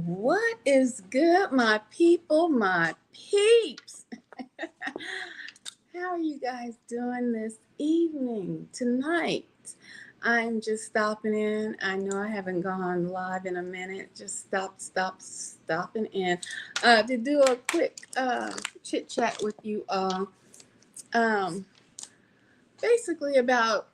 What is good, my people, my peeps? How are you guys doing this evening, tonight? I'm just stopping in. I know I haven't gone live in a minute. Just stopping in to do a quick chit chat with you all. Um, Basically about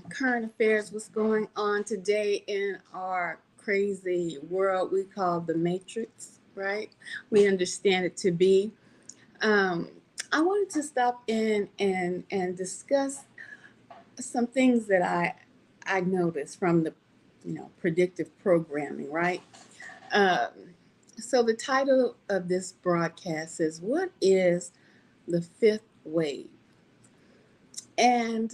current affairs, what's going on today in our crazy world we call the matrix, right? We understand it to be. um, I wanted to stop in and discuss some things that I noticed from the predictive programming, right? um, so the title of this broadcast is what is the fifth wave. And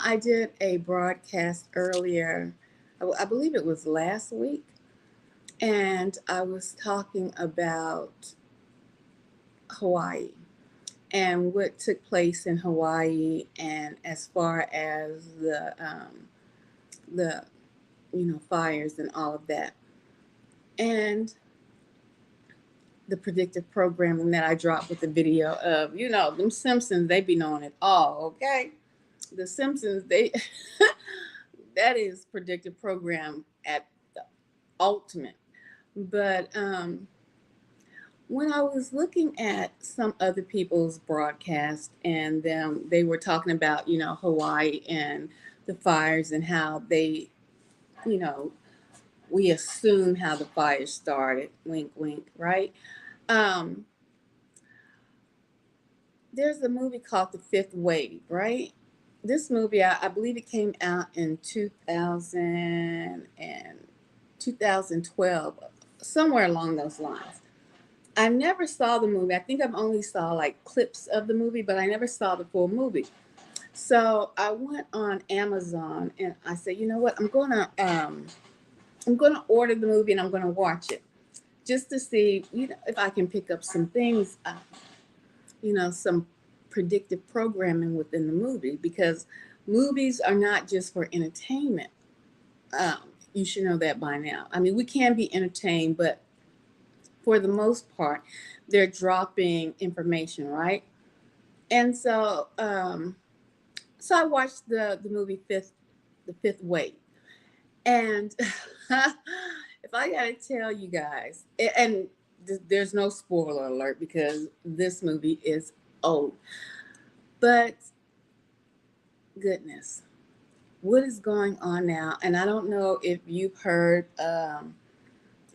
I did a broadcast earlier, I believe it was last week, and I was talking about Hawaii and what took place in Hawaii, and as far as the fires and all of that, and the predictive programming that I dropped with the video of them Simpsons. They be knowing it all, okay? The Simpsons, they that is predictive program at the ultimate. But when I was looking at some other people's broadcast, and them, they were talking about Hawaii and the fires and how they, you know, we assume how the fires started. Wink, wink, right? Um, there's a movie called The Fifth Wave, right? This movie, I believe it came out in 2000 and 2012, somewhere along those lines. I never saw the movie. I think I've only saw like clips of the movie, but I never saw the full movie. So I went on Amazon and I said, you know what? I'm gonna order the movie and I'm gonna watch it just to see if I can pick up some things, some predictive programming within the movie, because movies are not just for entertainment. Um, you should know that by now. I mean, we can be entertained, but for the most part, they're dropping information, right? And so I watched the movie The Fifth Wave, and if I gotta tell you guys, and there's no spoiler alert because this movie is old, but goodness, what is going on now? And I don't know if you've heard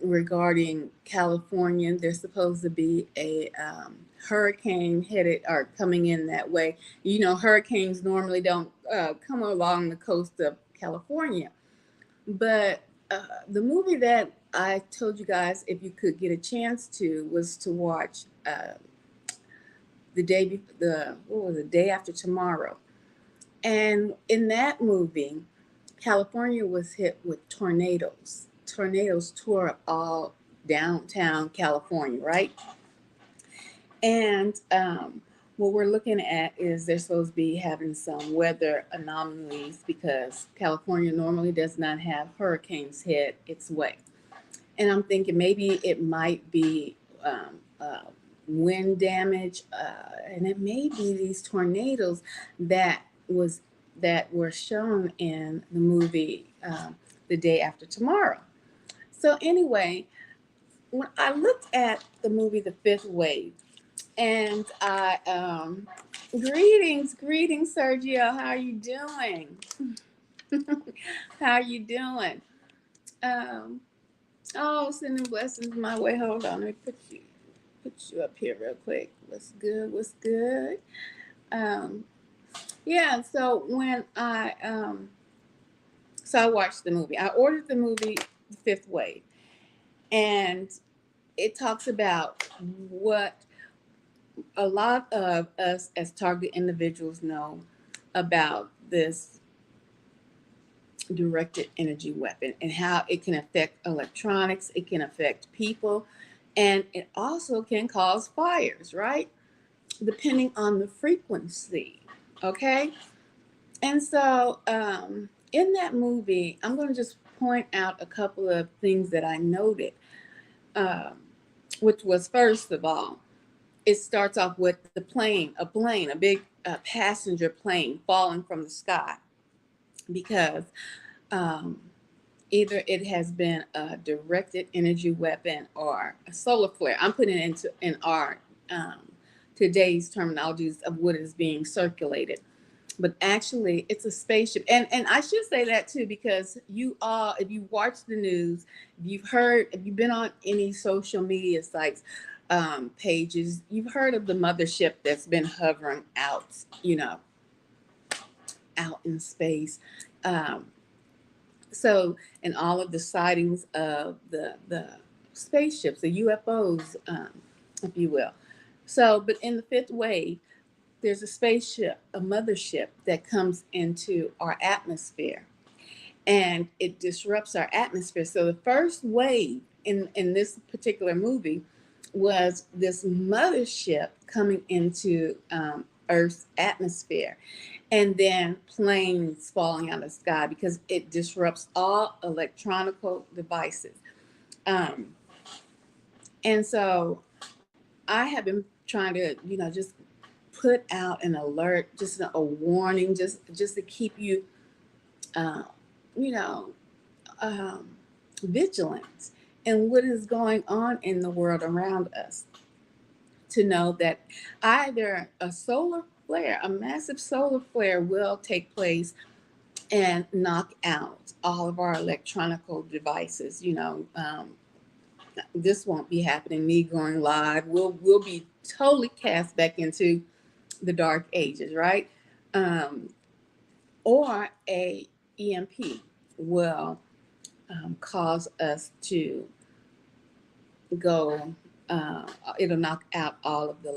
regarding California. There's supposed to be a hurricane headed or coming in that way. Hurricanes normally don't come along the coast of California, but the movie that I told you guys, if you could get a chance to, was to watch the what was it, Day After Tomorrow. And in that movie, California was hit with tornadoes. Tornadoes tore up all downtown California, right? And what we're looking at is they're supposed to be having some weather anomalies because California normally does not have hurricanes hit its way. And I'm thinking maybe it might be wind damage, and it may be these tornadoes that was that were shown in the movie The Day After Tomorrow. So anyway, when I looked at the movie The Fifth Wave, and I greetings, Sergio. How are you doing? How are you doing? Um, oh, sending blessings my way. Hold on, let me put you up here real quick. What's good? What's good? Um, yeah. So I watched the movie. I ordered the movie The Fifth Wave, and it talks about what a lot of us as target individuals know about this directed energy weapon and how it can affect electronics, it can affect people, and it also can cause fires, right? Depending on the frequency. Okay. And so in that movie, I'm going to just point out a couple of things that I noted. um, which was first of all, it starts off with the plane, a big passenger plane falling from the sky because um, either it has been a directed energy weapon or a solar flare. I'm putting it into in our today's terminologies of what is being circulated. But actually, it's a spaceship, and I should say that too because you all, if you watch the news, if you've been on any social media sites, pages, you've heard of the mothership that's been hovering out, out in space. Um, So, and all of the sightings of the spaceships, the UFOs, if you will. So, but in the fifth wave, there's a spaceship, a mothership that comes into our atmosphere, and it disrupts our atmosphere. So, the first wave in this particular movie was this mothership coming into Earth's atmosphere, and then planes falling out of the sky because it disrupts all electronical devices. Um, and so I have been trying to, just put out an alert, just a warning, just to keep you, uh, you know, um, vigilant in what is going on in the world around us. To know that either a solar flare, a massive solar flare, will take place and knock out all of our electronic devices. This won't be happening. Me going live, we'll be totally cast back into the dark ages, right? Um, or a EMP will cause us to go. It'll knock out all of the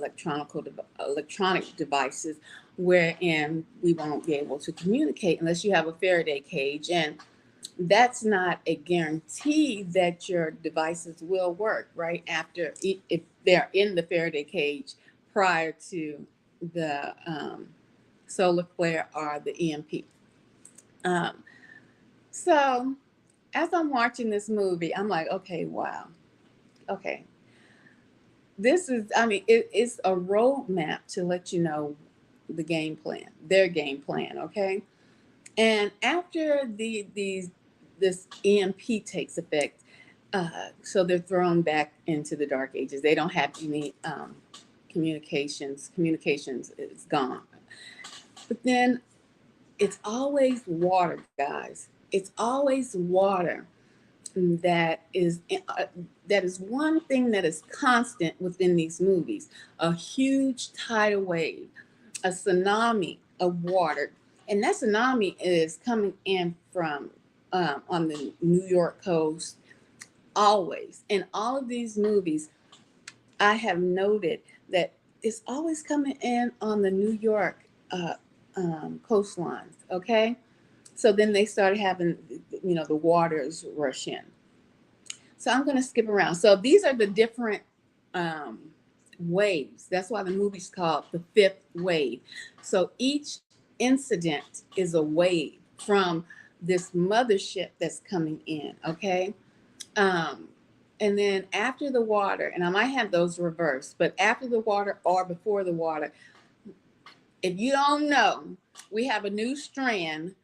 electronic devices, wherein we won't be able to communicate unless you have a Faraday cage, and that's not a guarantee that your devices will work right after if they're in the Faraday cage prior to the solar flare or the EMP. Um, so as I'm watching this movie, I'm like, okay, wow, okay, this is, I mean, it's a roadmap to let you know the game plan, their game plan, okay? And after this EMP takes effect, so they're thrown back into the dark ages. They don't have any communications. Communications is gone. But then it's always water, guys. It's always water that is that is one thing that is constant within these movies. A huge tidal wave, a tsunami of water, and that tsunami is coming in from on the New York coast. Always in all of these movies, I have noted that it's always coming in on the New York coastlines. Okay, so then they started having, the waters rush in. So I'm going to skip around. So these are the different um, waves. That's why the movie's called The Fifth Wave. So each incident is a wave from this mothership that's coming in. Okay. Um, and then after the water, and I might have those reversed, but after the water or before the water, if you don't know, we have a new strand,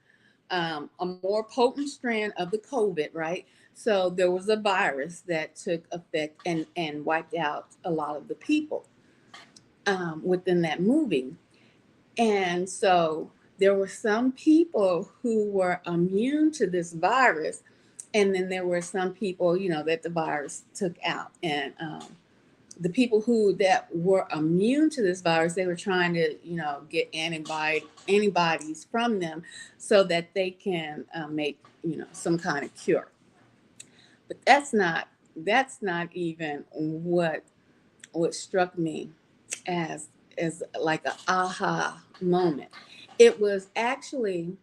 a more potent strand of the COVID, right? So there was a virus that took effect and wiped out a lot of the people within that movie. And so there were some people who were immune to this virus. And then there were some people, that the virus took out. And the people that were immune to this virus, they were trying to, get antibodies from them so that they can make, some kind of cure. But that's not even what struck me as like an aha moment. It was actually,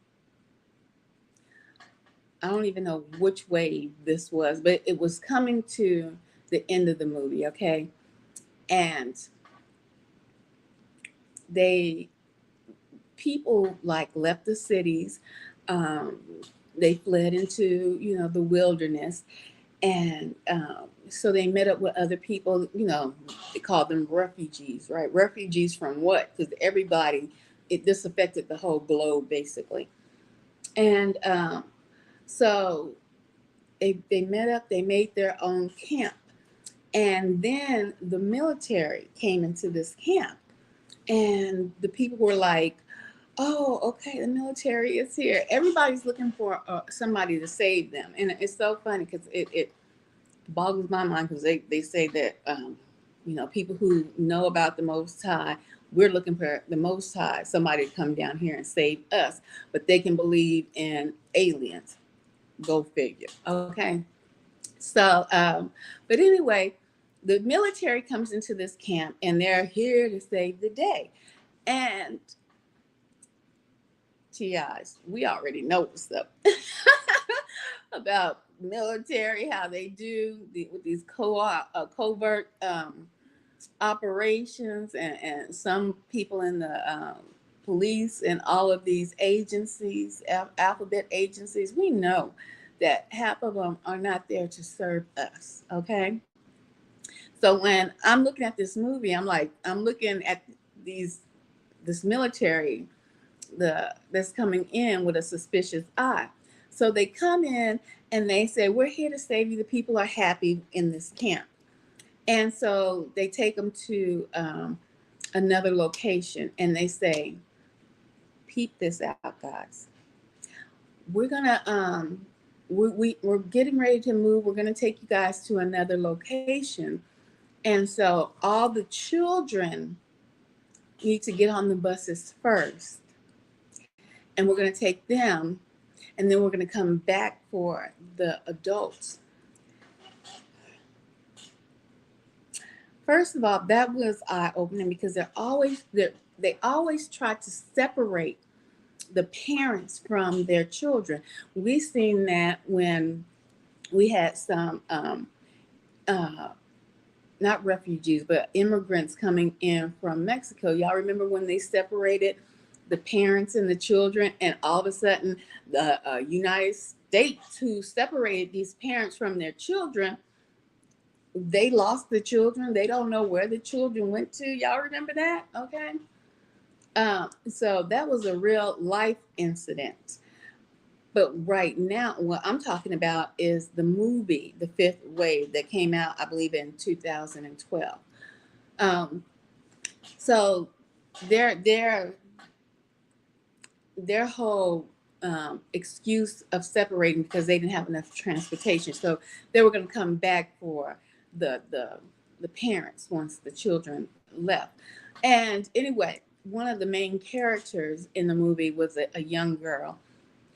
I don't even know which wave this was, but it was coming to the end of the movie, okay? And they people like left the cities, um, they fled into the wilderness, And so they met up with other people. They called them refugees, right? Refugees from what? Because everybody, this affected the whole globe basically. And so they met up, they made their own camp. And then the military came into this camp. And the people were like, oh, okay, the military is here. Everybody's looking for somebody to save them. And it's so funny because it boggles my mind because they say that, people who know about the Most High, we're looking for the Most High, somebody to come down here and save us. But they can believe in aliens. Go figure. Okay. So, but anyway, the military comes into this camp and they're here to save the day. And TIs, we already know what's up about military, how they do with these covert operations, and some people in the police and all of these agencies, alphabet agencies. We know that half of them are not there to serve us. Okay. So when I'm looking at this movie, I'm looking at these this military that's coming in with a suspicious eye. So they come in and they say, "We're here to save you. The people are happy in this camp." And so they take them to another location and they say, "Peep this out, guys. We're gonna we're getting ready to move. We're gonna take you guys to another location." And so all the children need to get on the buses first. And we're going to take them, and then we're going to come back for the adults. First of all, that was eye-opening because they always try to separate the parents from their children. We've seen that when we had some uh, not refugees, but immigrants coming in from Mexico. Y'all remember when they separated the parents and the children, and all of a sudden, the United States, who separated these parents from their children, they lost the children. They don't know where the children went to. Y'all remember that? Okay. So that was a real life incident. But right now, what I'm talking about is the movie, The Fifth Wave, that came out, I believe, in 2012. Um, so their their whole excuse of separating because they didn't have enough transportation, so they were going to come back for the the the parents once the children left. And anyway, one of the main characters in the movie was a young girl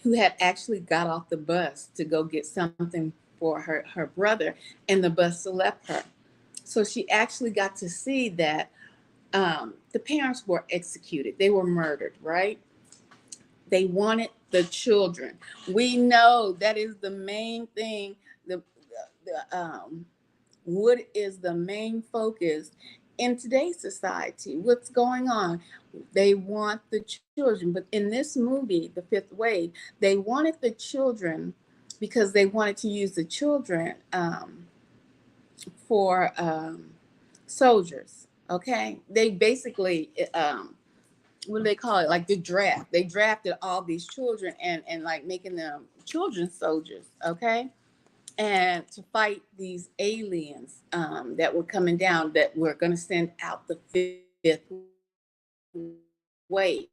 who had actually got off the bus to go get something for her brother, and the bus left her. So she actually got to see that the parents were executed. They were murdered, right? They wanted the children. We know that is the main thing. The what is the main focus in today's society? What's going on? They want the children, but in this movie, The Fifth Wave, they wanted the children because they wanted to use the children for soldiers. Okay, they basically what do they call it? Like the draft. They drafted all these children and like making them children soldiers. Okay, and to fight these aliens that were coming down, that were going to send out the fifth wave.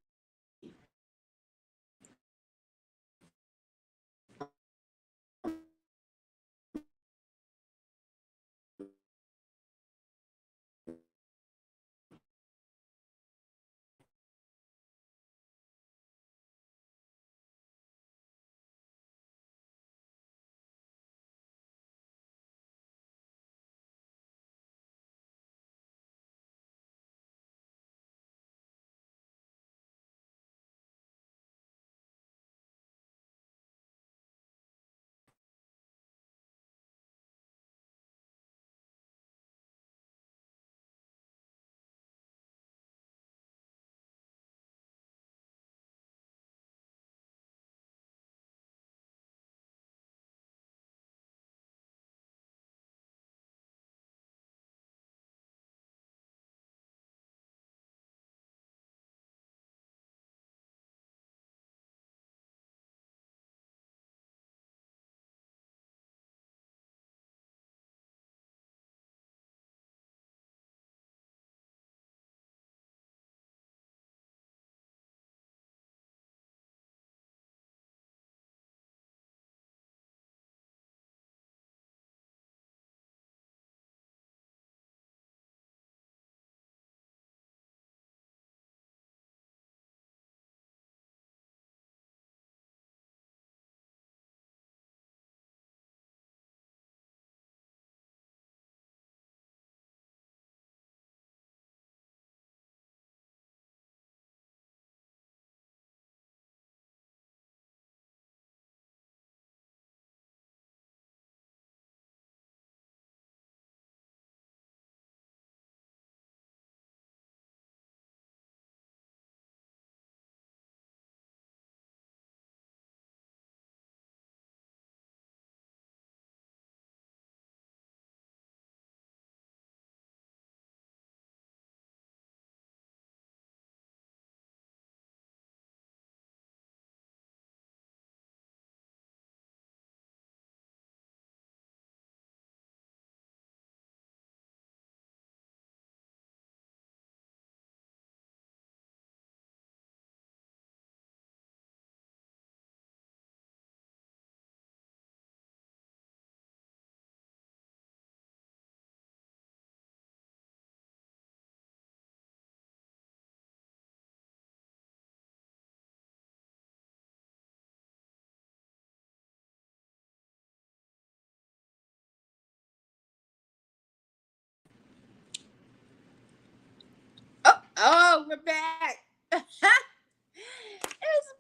we're back. It's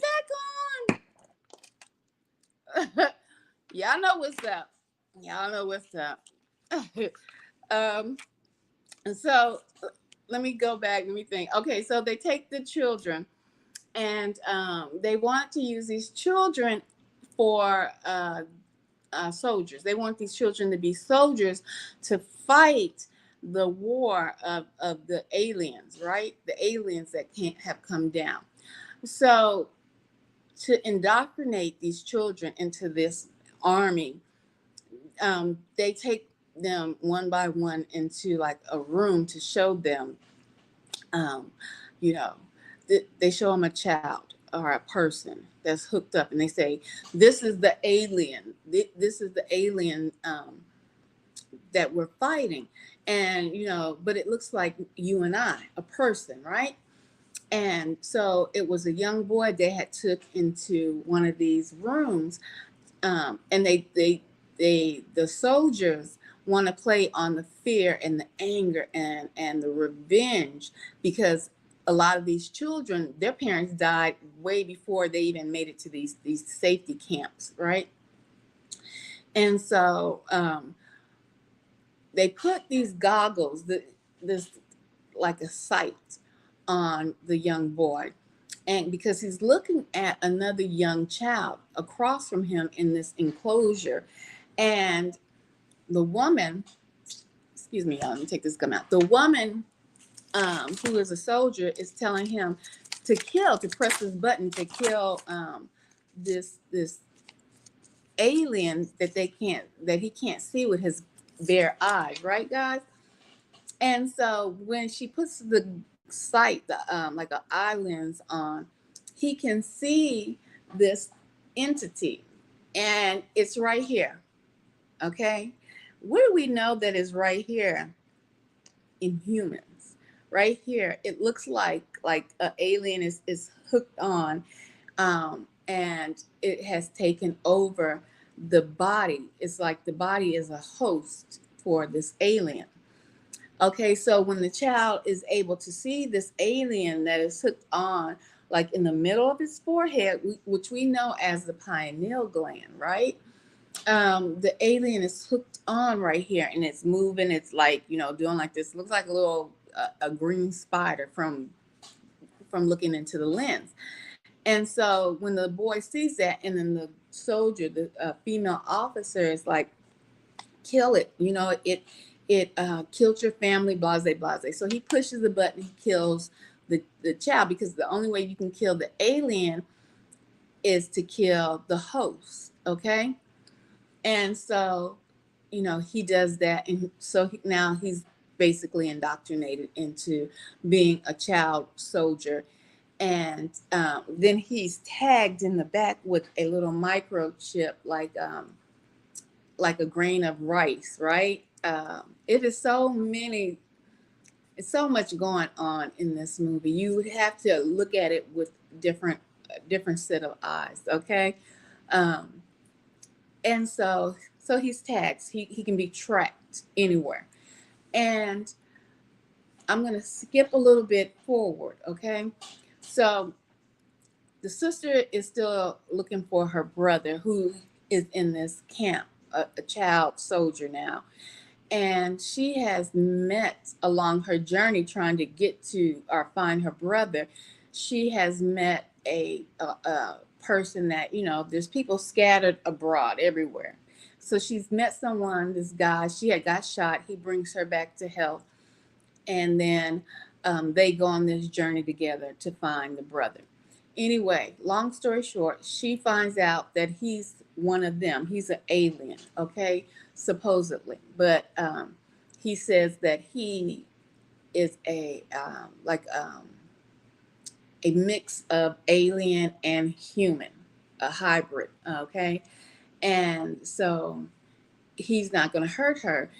back on. Y'all know what's up. Y'all know what's up. And so let me go back. Let me think. Okay, so they take the children, and they want to use these children for soldiers. They want these children to be soldiers to fight the war of the aliens, right? The aliens that can't have come down. So to indoctrinate these children into this army, they take them one by one into like a room to show them, um, you know, they show them a child or a person that's hooked up, and they say, "This is the alien. This is the alien that we're fighting." And but it looks like you and I, a person, right? And so it was a young boy they had took into one of these rooms, and the soldiers want to play on the fear and the anger and the revenge, because a lot of these children, their parents died way before they even made it to these safety camps, right? And so they put these goggles, this like a sight on the young boy, and because he's looking at another young child across from him in this enclosure, and the woman, excuse me, y'all, let me take this gum out. The woman, who is a soldier, is telling him to press this button to kill this alien that he can't see with his bare eyes, right, guys? And so when she puts the sight, like an eye lens on, he can see this entity, and it's right here. Okay, where do we know that is right here? In humans, right here. It looks like an alien is hooked on, and it has taken over the body. It's like the body is a host for this alien. Okay, so when the child is able to see this alien that is hooked on, like in the middle of his forehead, which we know as the pineal gland, right? The alien is hooked on right here, and it's moving. It's like doing like this. Looks like a little a green spider from looking into the lens. And so when the boy sees that, and then the soldier, the female officer, is like, kill it. It killed your family, blase, blase. So he pushes the button, he kills the child, because the only way you can kill the alien is to kill the host, okay? And so, he does that. And so now he's basically indoctrinated into being a child soldier. And then he's tagged in the back with a little microchip, like a grain of rice, right? It is it's so much going on in this movie. You have to look at it with different set of eyes, okay? Um, and so he's tagged. He can be tracked anywhere. And I'm going to skip a little bit forward, okay? So the sister is still looking for her brother, who is in this camp, a child soldier now. And she has met, along her journey trying to get to or find her brother, she has met a person that, there's people scattered abroad everywhere. So she's met someone, this guy, she had got shot. He brings her back to health. And then they go on this journey together to find the brother. Anyway, long story short, she finds out that he's one of them. He's an alien, okay, supposedly. But he says that he is a mix of alien and human, a hybrid, okay? And so he's not going to hurt her,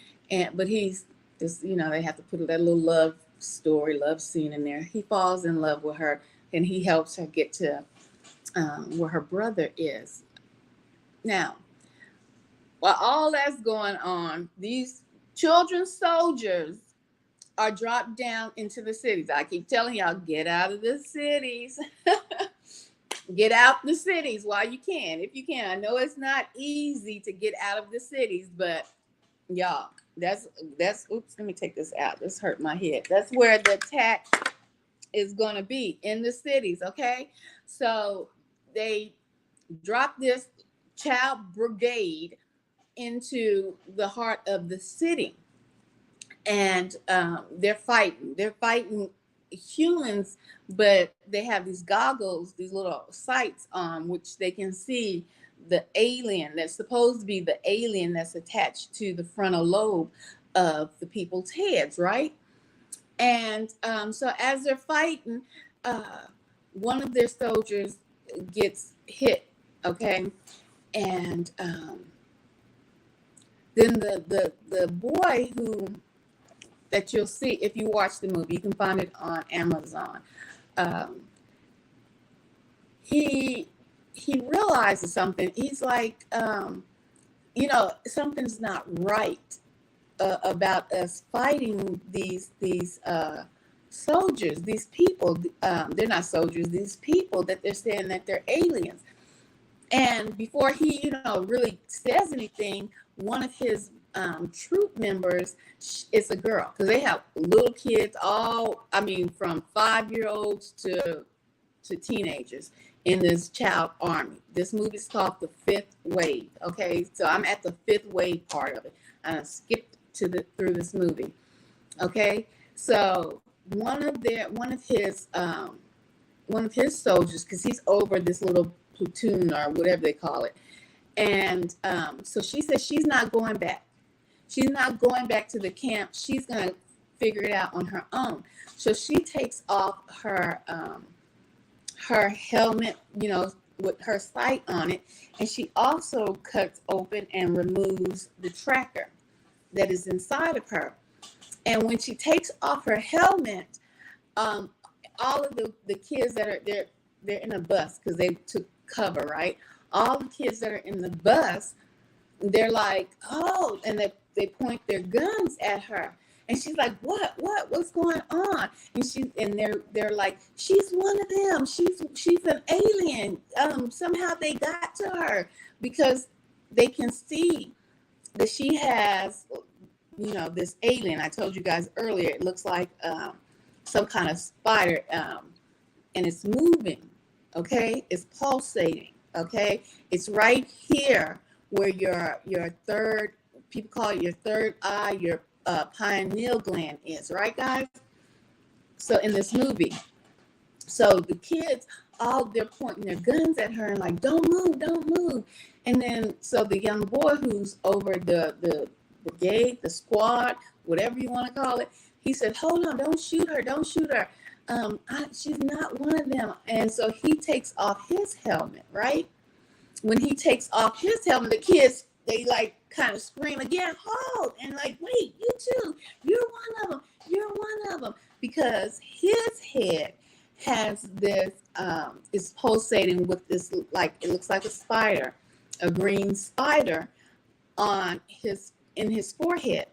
but he's just, they have to put that little love scene in there. He falls in love with her, and he helps her get to where her brother is. Now, while all that's going on, these children soldiers are dropped down into the cities. I keep telling y'all, get out of the cities. Get out the cities while you can, if you can. I know it's not easy to get out of the cities, but y'all, that's oops, let me take this out. This hurt my head. That's where the attack is going to be, in the cities. Okay, so they dropped this child brigade into the heart of the city, and they're fighting humans, but they have these goggles, these little sights on which they can see the alien that's supposed to be the alien that's attached to the frontal lobe of the people's heads, right? And so as they're fighting, one of their soldiers gets hit, okay? And then the boy who that you'll see if you watch the movie, you can find it on Amazon. He realizes something. He's like, something's not right about us fighting these soldiers, these people. They're not soldiers. These people that they're saying that they're aliens. And before he, really says anything, one of his troop members is a girl, because they have little kids, from 5-year-olds to teenagers in this child army. This movie is called The Fifth Wave. Okay, so I'm at the fifth wave part of it. I skipped through this movie. Okay, so one of his soldiers, because he's over this little platoon or whatever they call it, and so she says she's not going back. She's not going back to the camp. She's going to figure it out on her own. So she takes off her helmet, with her sight on it, and she also cuts open and removes the tracker that is inside of her. And when she takes off her helmet, all of the kids that are there, they're in a bus because they took cover, right? All the kids that are in the bus, they're like, oh, and they point their guns at her, and she's like, what's going on? And they're like, she's one of them. She's an alien. Somehow they got to her, because they can see that she has, this alien. I told you guys earlier, it looks like some kind of spider, and it's moving. Okay, it's pulsating. Okay, it's right here where your third, people call it your third eye, your pineal gland is, right, guys? So in this movie, so the kids, they're pointing their guns at her and like, don't move. And then, so the young boy who's over the brigade, the squad, whatever you want to call it, he said, hold on, don't shoot her. She's not one of them. And so he takes off his helmet, right? When he takes off his helmet, the kids, they like kind of scream again, hold, and like, wait, you too, you're one of them, because his head has this, is pulsating with this, like, it looks like a spider, a green spider in his forehead.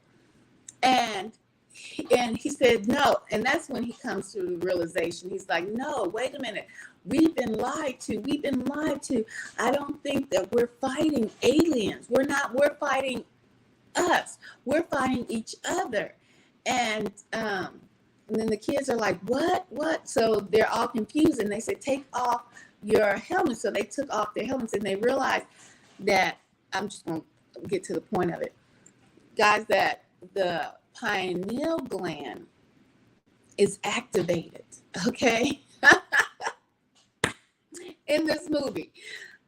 And he said no, and that's when he comes to the realization. He's like, no, wait a minute, we've been lied to. I don't think that we're fighting aliens. We're fighting us. We're fighting each other. And then the kids are like, what? So they're all confused, and they say, take off your helmet. So they took off their helmets, and they realized that, I'm just going to get to the point of it, guys, that the pineal gland is activated, okay? In this movie,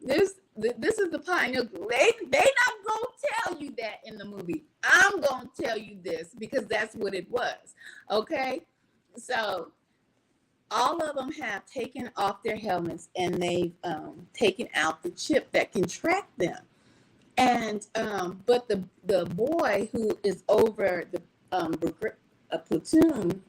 this is the pineal. They not gonna tell you that in the movie. I'm gonna tell you this because that's what it was, okay? So all of them have taken off their helmets, and they've taken out the chip that can track them. And but the boy who is over the platoon,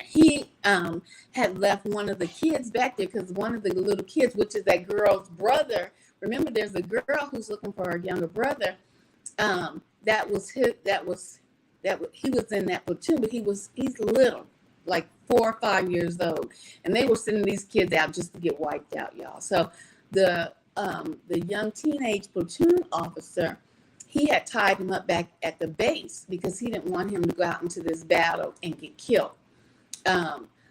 he had left one of the kids back there, because one of the little kids, which is that girl's brother, remember there's a girl who's looking for her younger brother, that was he was in that platoon, but he's little, like 4 or 5 years old, and they were sending these kids out just to get wiped out, y'all. So the young teenage platoon officer, he had tied him up back at the base because he didn't want him to go out into this battle and get killed.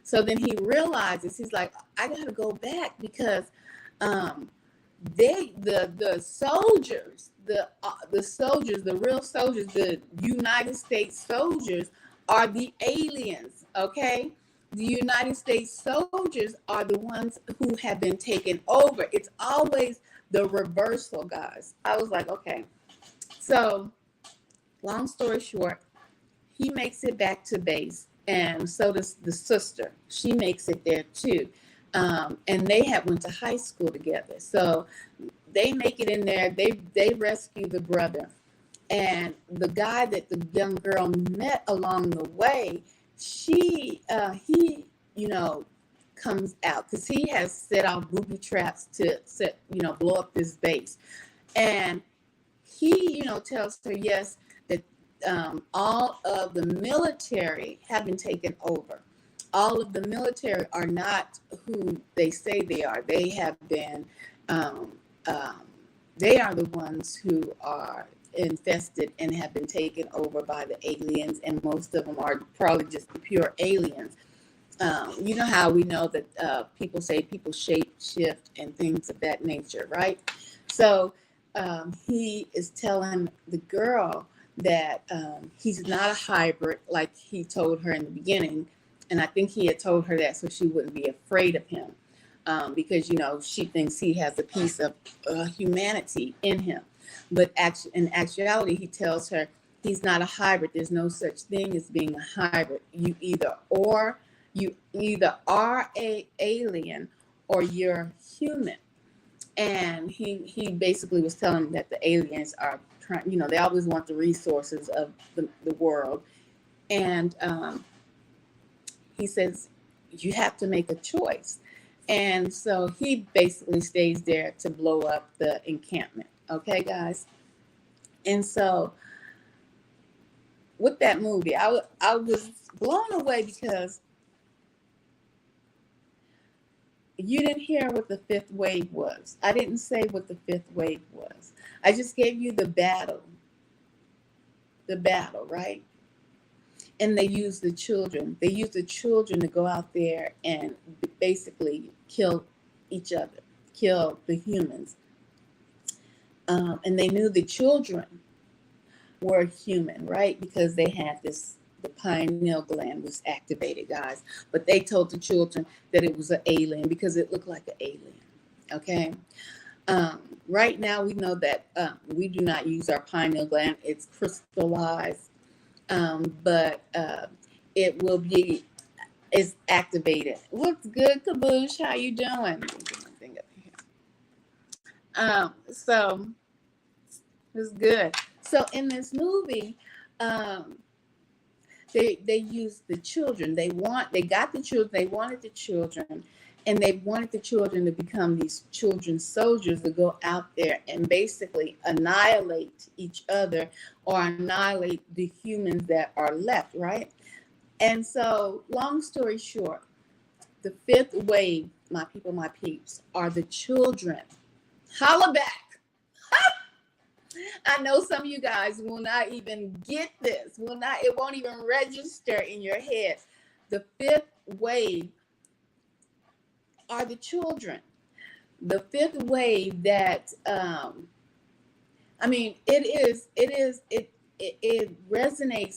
So then he realizes, he's like, I got to go back because the soldiers, the real soldiers, the United States soldiers are the aliens, okay? The United States soldiers are the ones who have been taken over. It's always the reversal, guys. I was like, okay. So, long story short, he makes it back to base, and so does the sister. She makes it there too. And they had went to high school together. So they make it in there. They rescue the brother. And the guy that the young girl met along the way, he comes out because he has set off booby traps to blow up this base. And he, tells her, yes, that all of the military have been taken over. All of the military are not who they say they are. They have been, they are the ones who are infested and have been taken over by the aliens, and most of them are probably just pure aliens. You know how we know that people say people shape shift and things of that nature, right? So he is telling the girl that he's not a hybrid like he told her in the beginning. And I think he had told her that so she wouldn't be afraid of him because, she thinks he has a piece of humanity in him. But in actuality, he tells her he's not a hybrid. There's no such thing as being a hybrid. You either are a alien or you're human. And he basically was telling that the aliens are trying, they always want the resources of the world. And he says, you have to make a choice. And so he basically stays there to blow up the encampment. Okay, guys? And so with that movie, I was blown away because you didn't hear what the fifth wave was. I didn't say what the fifth wave was. I just gave you the battle, right? And they use the children. They use the children to go out there and basically kill each other, kill the humans. And they knew the children were human, right? Because they had the pineal gland was activated, guys. But they told the children that it was an alien because it looked like an alien, okay? Right now, we know that we do not use our pineal gland. It's crystallized. But it's activated. What's good, Caboose? How you doing? So it's good. So in this movie, they used the children. They got the children. They wanted the children, and they wanted the children to become these children soldiers to go out there and basically annihilate each other or annihilate the humans that are left, right? And so, long story short, the fifth wave, my people, my peeps, are the children. Holla back. I know some of you guys will not even get this. It won't even register in your head. The fifth wave are the children. The fifth wave that it resonates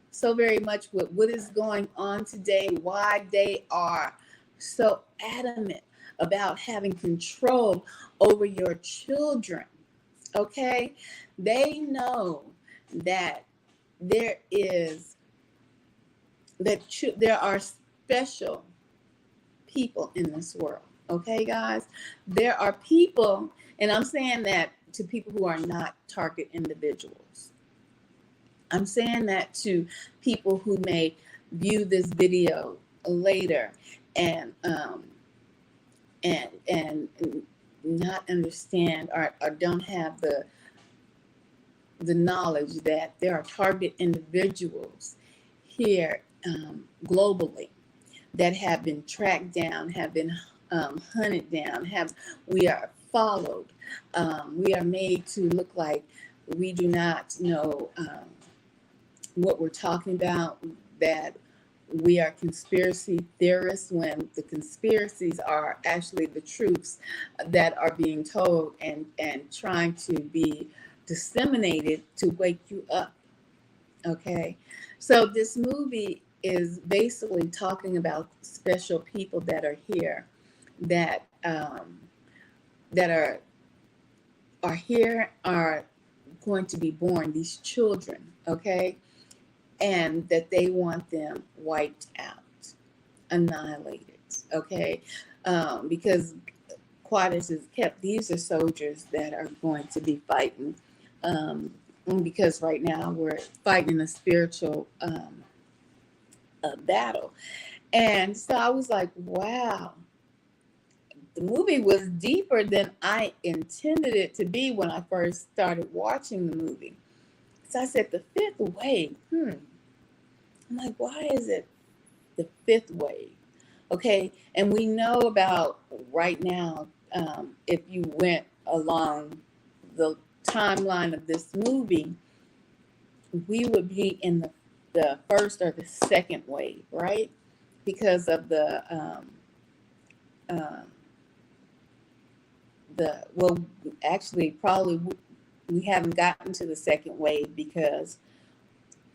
so very much with what is going on today, why they are so adamant about having control over your children. Okay? They know that there are special people in this world. Okay, guys? There are people, and I'm saying that to people who are not target individuals. I'm saying that to people who may view this video later and not understand or don't have the knowledge that there are targeted individuals here globally that have been tracked down, have been hunted down, we are followed. We are made to look like we do not know what we're talking about, that we are conspiracy theorists when the conspiracies are actually the truths that are being told and trying to be disseminated to wake you up. Okay. So this movie is basically talking about special people that are here that that are here, are going to be born, these children, okay, and that they want them wiped out, annihilated, okay, because Quadis is kept. These are soldiers that are going to be fighting, because right now we're fighting a spiritual battle, and so I was like, wow. The movie was deeper than I intended it to be when I first started watching the movie. So I said, the fifth wave. I'm like, why is it the fifth wave? Okay. And we know about right now, if you went along the timeline of this movie, we would be in the first or the second wave, right? Because of well, actually, probably we haven't gotten to the second wave because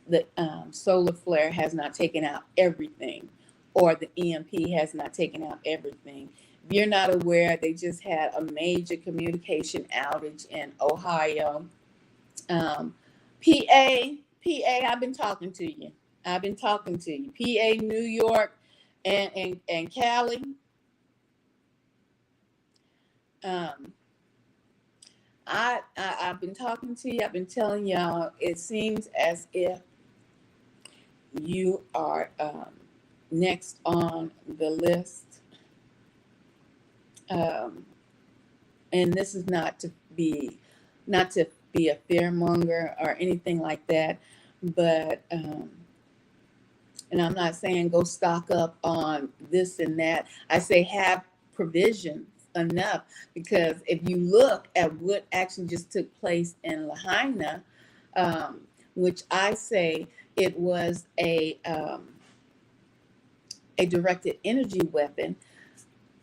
the solar flare has not taken out everything, or the EMP has not taken out everything. If you're not aware, they just had a major communication outage in Ohio. PA, I've been talking to you. PA, New York, and Cali. I've been talking to you. I've been telling y'all. It seems as if you are next on the list, and this is not to be a fearmonger or anything like that, but and I'm not saying go stock up on this and that. I say have provisions enough, because if you look at what actually just took place in Lahaina, which I say it was a directed energy weapon,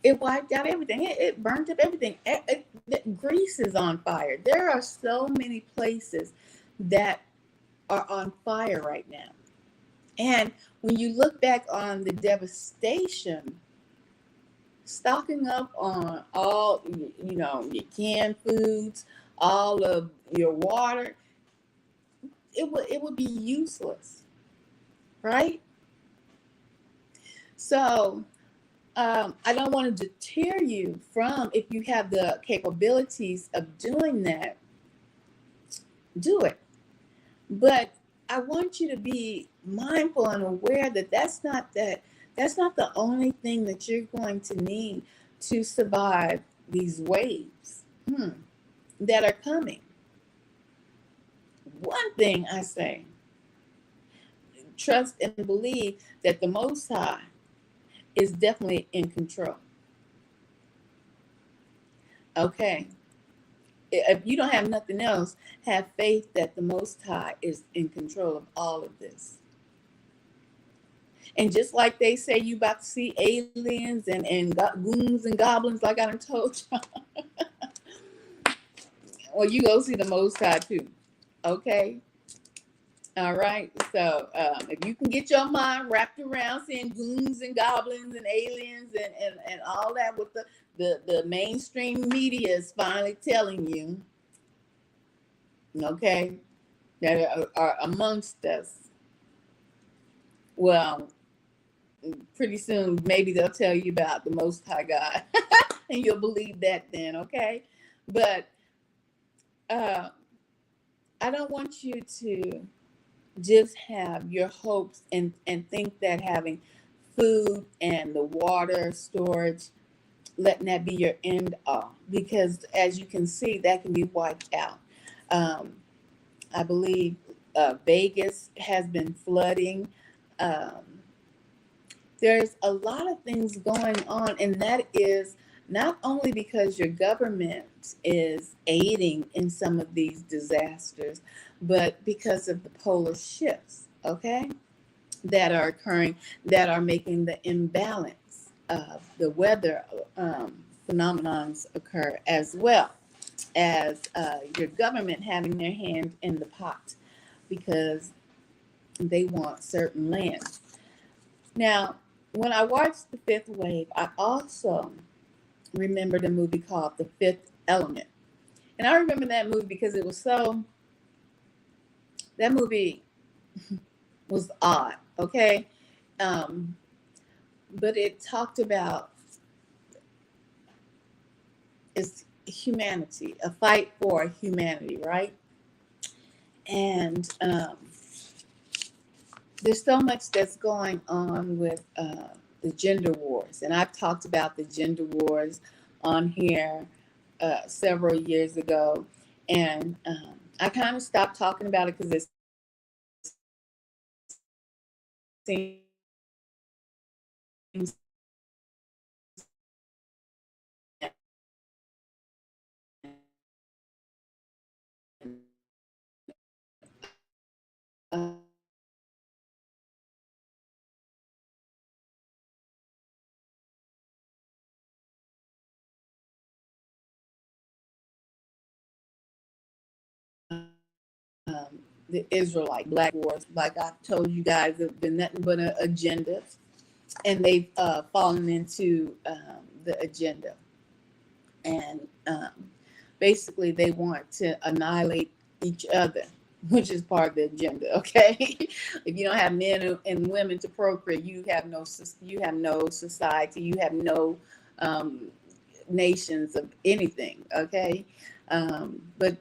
it wiped out everything. It burnt up everything. Greece is on fire. There are so many places that are on fire right now. And when you look back on the devastation, stocking up on all, your canned foods, all of your water, it would be useless, right? So I don't want to deter you from, if you have the capabilities of doing that, do it. But I want you to be mindful and aware that that's not the only thing that you're going to need to survive these waves that are coming. One thing I say, trust and believe that the Most High is definitely in control. Okay. If you don't have nothing else, have faith that the Most High is in control of all of this. And just like they say, you about to see aliens and goons and goblins, like I done told you, well, you go see the Most High too. Okay. All right. So if you can get your mind wrapped around seeing goons and goblins and aliens and all that, with the mainstream media is finally telling you, okay, that are amongst us. Well, pretty soon maybe they'll tell you about the Most High God, and you'll believe that then, okay? But I don't want you to just have your hopes and think that having food and the water storage, letting that be your end all, because as you can see, that can be wiped out. I believe Vegas has been flooding. Um, there's a lot of things going on, and that is not only because your government is aiding in some of these disasters, but because of the polar shifts, okay, that are occurring, that are making the imbalance of the weather phenomenons occur, as well as your government having their hand in the pot because they want certain lands. Now, when I watched The Fifth Wave, I also remembered a movie called The Fifth Element. And I remember that movie because it was that movie was odd, okay? Um, but it talked about its humanity, a fight for humanity, right? And there's so much that's going on with the gender wars. And I've talked about the gender wars on here several years ago. And I kind of stopped talking about it because it seems uh, the Israelite Black wars, like I've told you guys, have been nothing but an agenda, and they've fallen into the agenda. And basically, they want to annihilate each other, which is part of the agenda. Okay, if you don't have men and women to procreate, you have no society, you have no um, nations of anything. Okay, but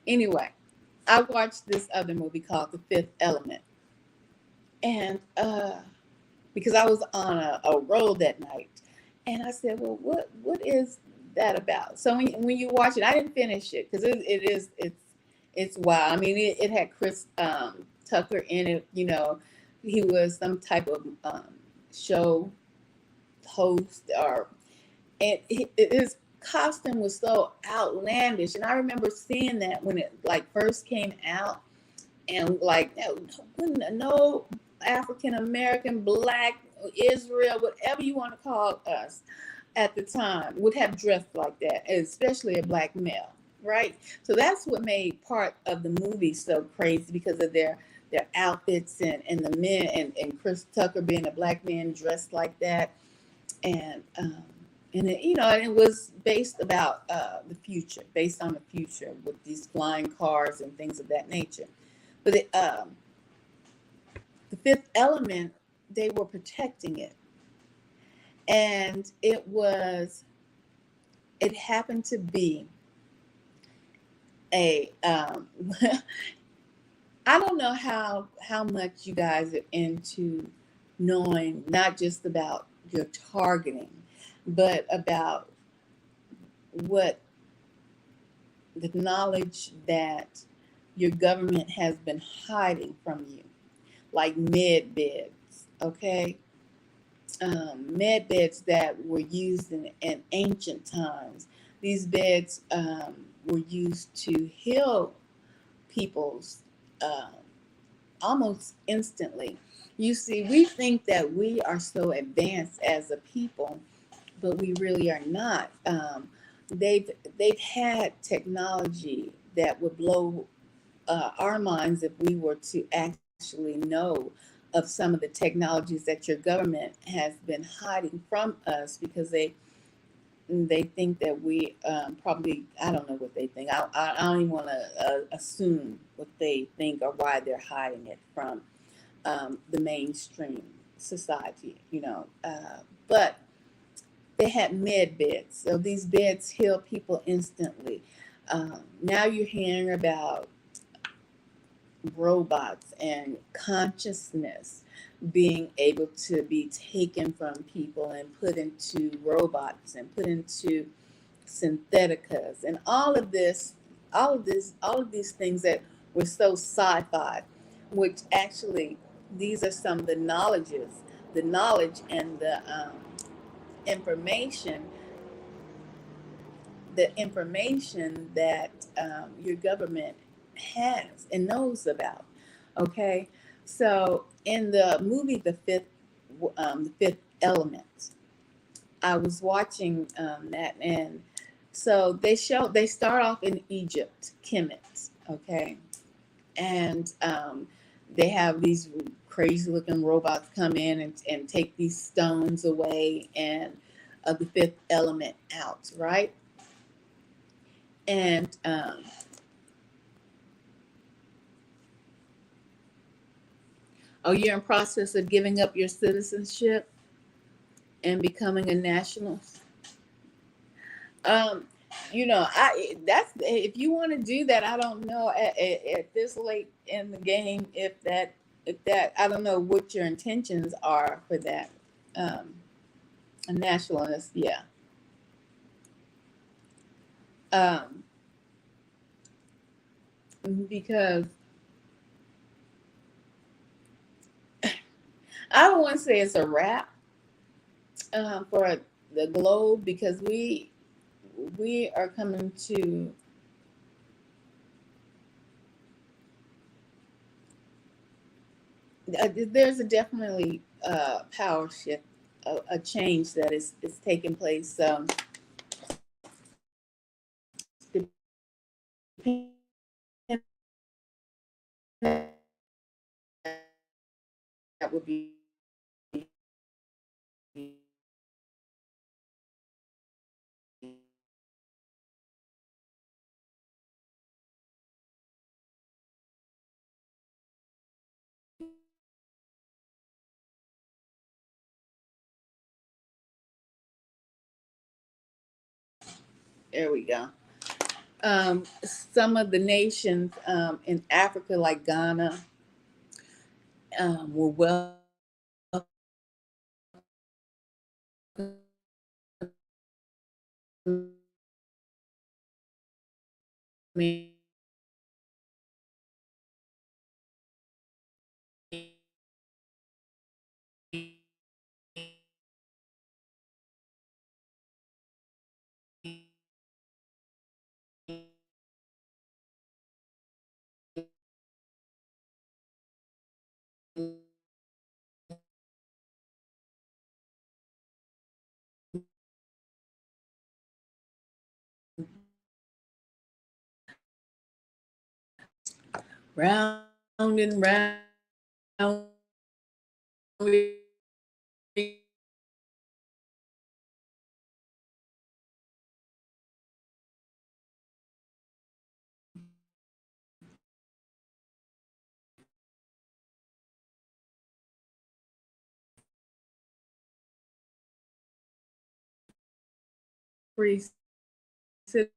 anyway, I watched this other movie called The Fifth Element, and because I was on a roll that night, and I said, "Well, what is that about?" So when you watch it, I didn't finish it because it's wild. I mean, it had Chris Tucker in it. You know, he was some type of show host, or and his costume was so outlandish, and I remember seeing that when it like first came out, and like no African American, Black, Israel, whatever you want to call us at the time would have dressed like that, especially a Black male, right? So that's what made part of the movie so crazy because of their outfits and the men and Chris Tucker being a Black man dressed like that, and it, you know, and it was based about the future, based on the future with these flying cars and things of that nature. But the Fifth Element, they were protecting it, and it happened to be a I don't know how much you guys are into knowing not just about your targeting, but about what the knowledge that your government has been hiding from you, like med beds, okay? Med beds that were used in ancient times. These beds were used to heal people's almost instantly. You see, we think that we are so advanced as a people, but we really are not. They've had technology that would blow our minds if we were to actually know of some of the technologies that your government has been hiding from us because they think that we probably, I don't know what they think. I don't even want to assume what they think or why they're hiding it from the mainstream society, you know. But they had med beds, so these beds heal people instantly. Now you're hearing about robots and consciousness being able to be taken from people and put into robots and put into syntheticas, and all of this all of these things that were so sci-fi, which actually these are some of the knowledge and information, the information that your government has and knows about. Okay, so in the movie The Fifth Element, I was watching that, and so they start off in Egypt, Kemet, okay, and they have these crazy looking robots come in and take these stones away and of the fifth element out, right? And oh, you're in process of giving up your citizenship and becoming a nationalist. Um, I that's if you want to do that. I don't know at this late in the game if that I don't know what your intentions are for that. Um, a nationalist, yeah. Um, because I don't want to say it's a wrap for the globe because we are coming to there's a definitely power shift, a change that is taking place. That would be there we go. Some of the nations in Africa, like Ghana, were welcoming round and round we free citizenship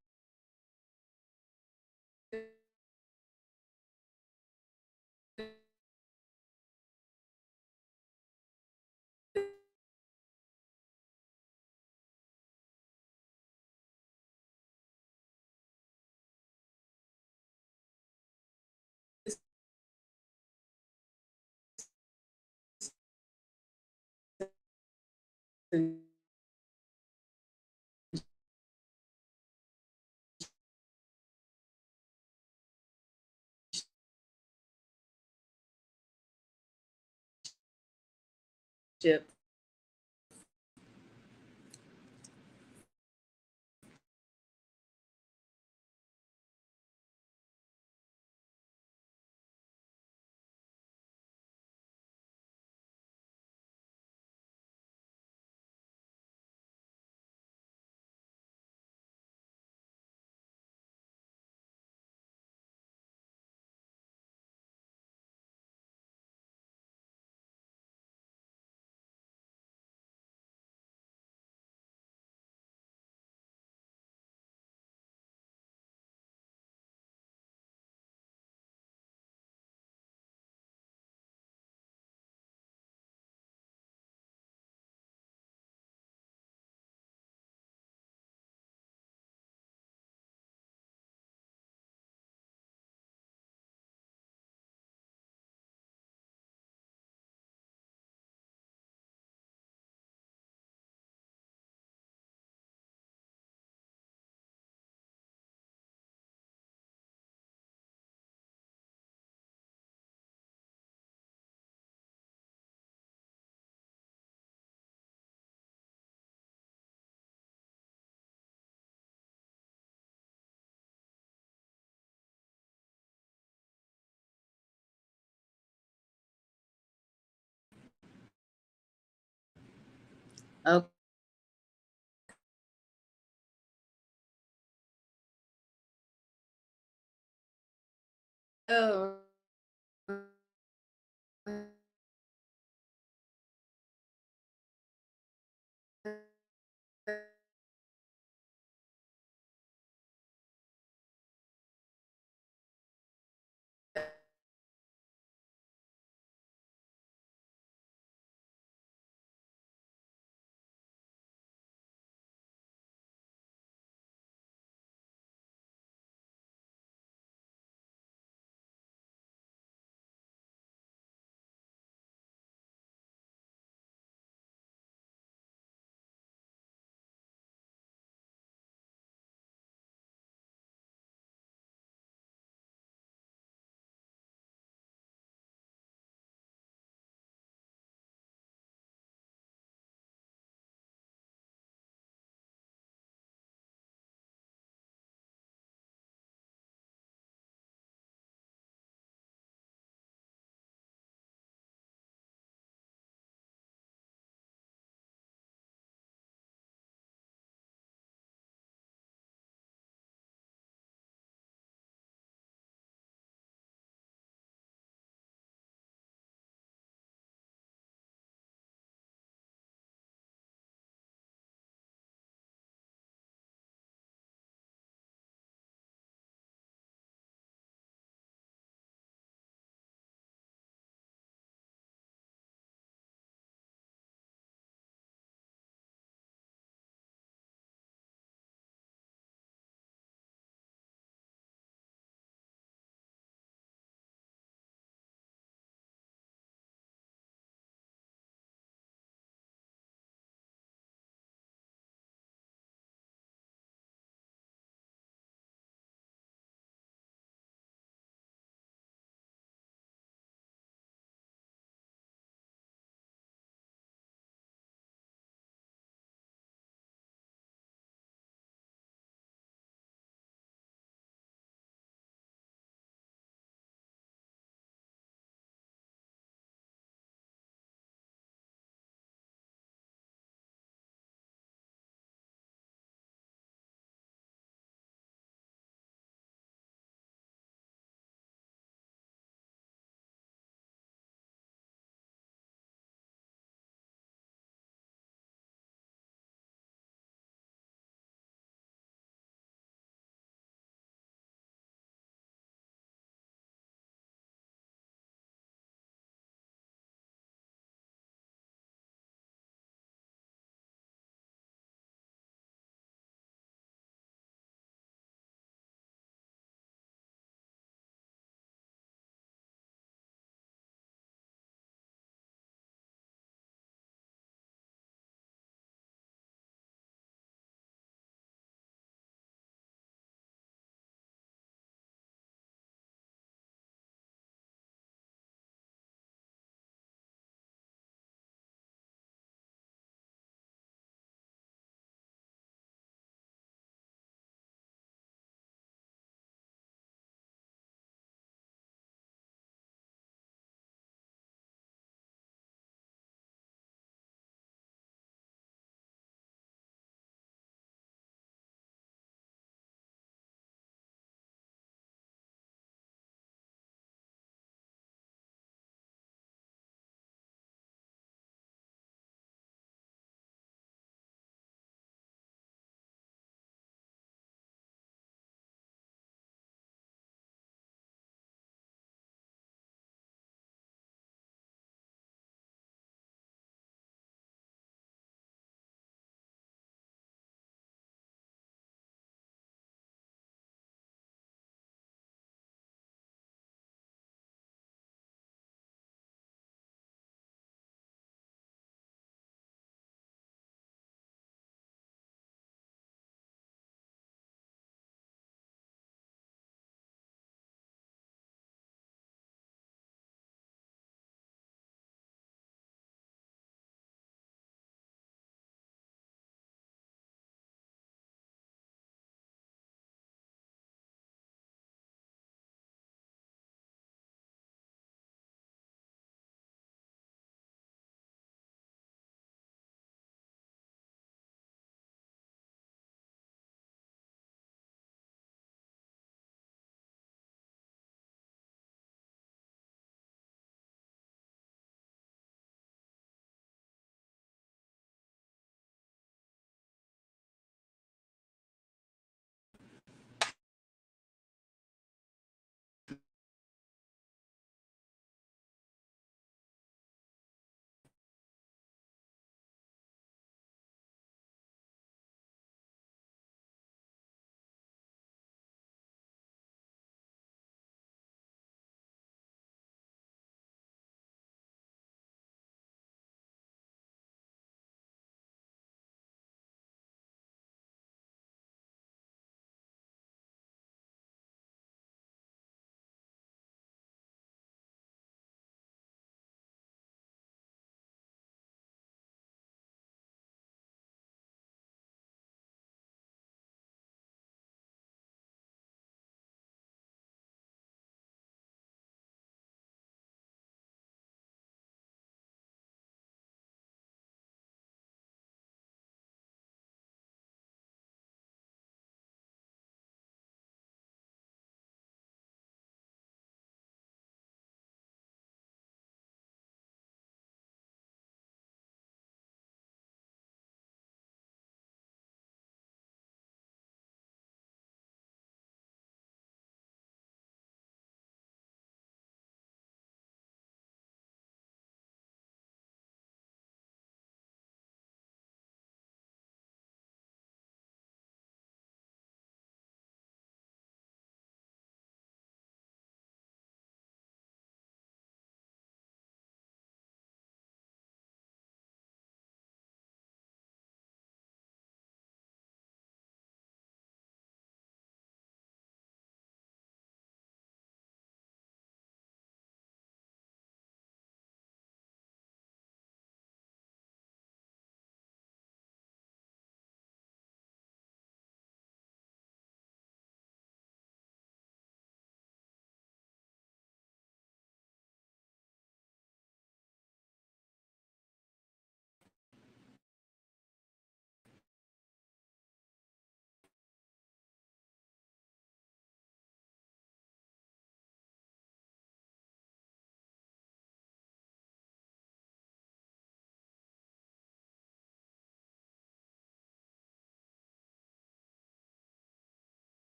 Okay. Oh.